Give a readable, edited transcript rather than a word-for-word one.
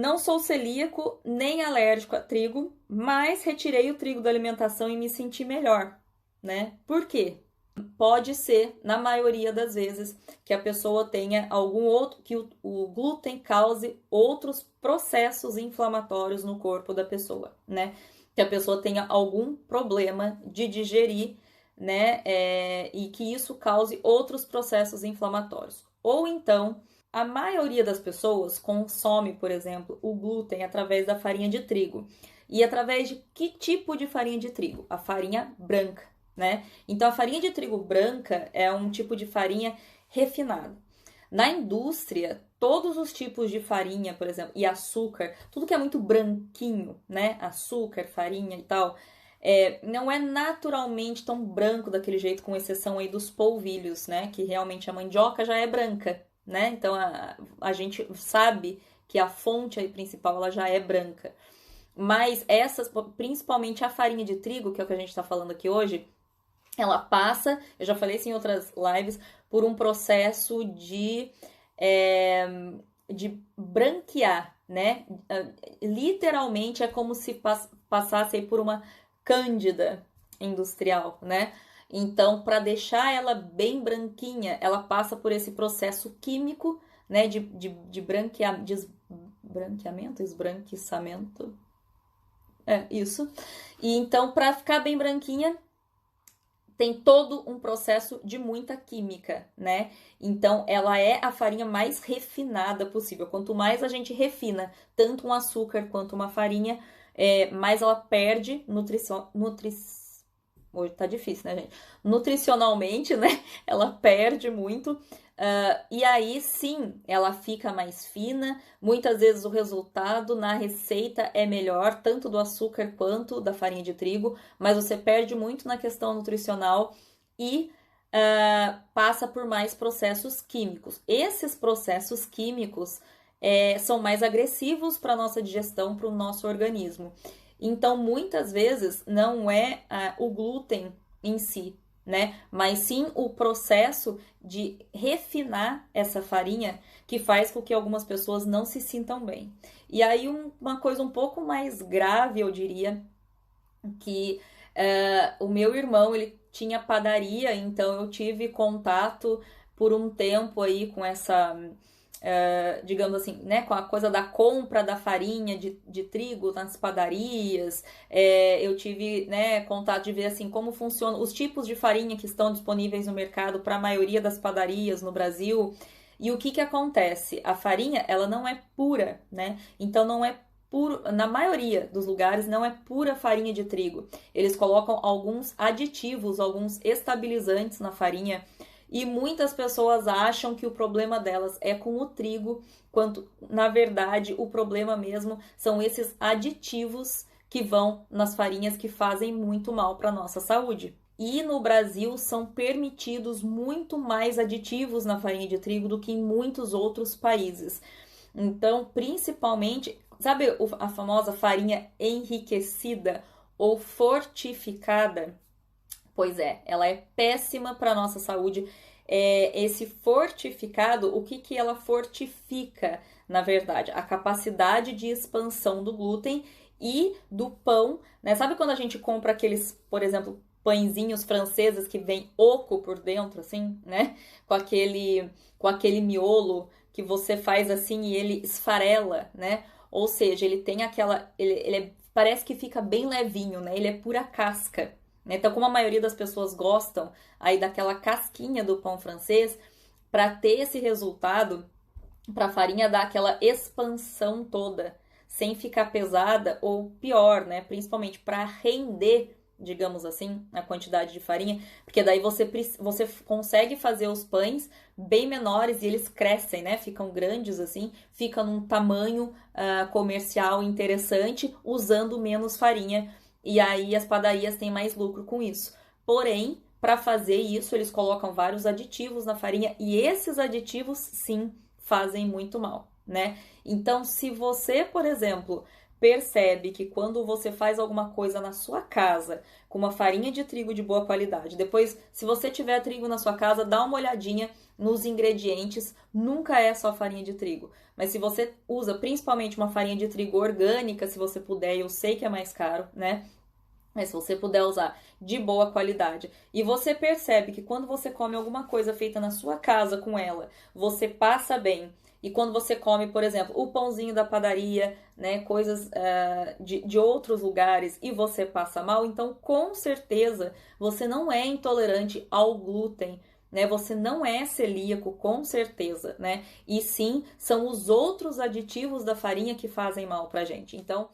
não sou celíaco nem alérgico a trigo, mas retirei o trigo da alimentação e me senti melhor, né? Por quê? Pode ser, na maioria das vezes, que a pessoa tenha algum outro, que o glúten cause outros processos inflamatórios no corpo da pessoa, né? Que a pessoa tenha algum problema de digerir, né? E que isso cause outros processos inflamatórios. Ou então, a maioria das pessoas consome, por exemplo, o glúten através da farinha de trigo. E através de que tipo de farinha de trigo? A farinha branca, né? Então, a farinha de trigo branca é um tipo de farinha refinada. Na indústria, todos os tipos de farinha, por exemplo, e açúcar, tudo que é muito branquinho, né? Açúcar, farinha e tal, não é naturalmente tão branco daquele jeito, com exceção aí dos polvilhos, né? Que realmente a mandioca já é branca, né? Então, a gente sabe que a fonte aí principal, ela já é branca. Mas essas, principalmente a farinha de trigo, que é o que a gente está falando aqui hoje, ela passa, eu já falei isso em outras lives, por um processo de branquear, né? Literalmente é como se passasse por uma cândida industrial, né? Então, para deixar ela bem branquinha, ela passa por esse processo químico, né? De branqueamento, esbranquiçamento. Isso. E então, para ficar bem branquinha, tem todo um processo de muita química, né? Então, ela é a farinha mais refinada possível. Quanto mais a gente refina tanto um açúcar quanto uma farinha, mais ela perde Hoje tá difícil, né, gente? Nutricionalmente, né? Ela perde muito. E aí, sim, ela fica mais fina. Muitas vezes o resultado na receita é melhor, tanto do açúcar quanto da farinha de trigo, mas você perde muito na questão nutricional e passa por mais processos químicos. Esses processos químicos são mais agressivos para a nossa digestão, para o nosso organismo. Então, muitas vezes, não é o glúten em si, né? Mas sim o processo de refinar essa farinha que faz com que algumas pessoas não se sintam bem. E aí, uma coisa um pouco mais grave, eu diria, que o meu irmão, ele tinha padaria, então eu tive contato por um tempo aí com essa digamos assim, né, com a coisa da compra da farinha de trigo nas padarias. Eu tive, né, contato de ver assim como funcionam os tipos de farinha que estão disponíveis no mercado para a maioria das padarias no Brasil. E o que acontece? A farinha, ela não é pura, né? Então não é puro, na maioria dos lugares não é pura farinha de trigo. Eles colocam alguns aditivos, alguns estabilizantes na farinha. E muitas pessoas acham que o problema delas é com o trigo, quando na verdade o problema mesmo são esses aditivos que vão nas farinhas que fazem muito mal para a nossa saúde. E no Brasil são permitidos muito mais aditivos na farinha de trigo do que em muitos outros países. Então, principalmente, sabe a famosa farinha enriquecida ou fortificada? Pois é, ela é péssima para a nossa saúde. Esse fortificado, o que ela fortifica, na verdade? A capacidade de expansão do glúten e do pão, né? Sabe quando a gente compra aqueles, por exemplo, pãezinhos franceses que vem oco por dentro, assim, né? Com aquele miolo que você faz assim e ele esfarela, né? Ou seja, ele tem aquela... parece que fica bem levinho, né? Ele é pura casca. Então, como a maioria das pessoas gostam aí daquela casquinha do pão francês, para ter esse resultado, para a farinha dar aquela expansão toda, sem ficar pesada ou pior, né? Principalmente para render, digamos assim, a quantidade de farinha, porque daí você consegue fazer os pães bem menores e eles crescem, né? Ficam grandes assim, fica num tamanho comercial interessante, usando menos farinha. E aí as padarias têm mais lucro com isso. Porém, para fazer isso, eles colocam vários aditivos na farinha e esses aditivos, sim, fazem muito mal, né? Então, se você, por exemplo, percebe que quando você faz alguma coisa na sua casa com uma farinha de trigo de boa qualidade, depois, se você tiver trigo na sua casa, dá uma olhadinha nos ingredientes, nunca é só farinha de trigo. Mas se você usa principalmente uma farinha de trigo orgânica, se você puder, eu sei que é mais caro, né? Mas se você puder usar de boa qualidade e você percebe que quando você come alguma coisa feita na sua casa com ela, você passa bem. E quando você come, por exemplo, o pãozinho da padaria, né, coisas de outros lugares e você passa mal, então com certeza você não é intolerante ao glúten, né? Você não é celíaco, com certeza, né? E sim, são os outros aditivos da farinha que fazem mal pra gente. Então,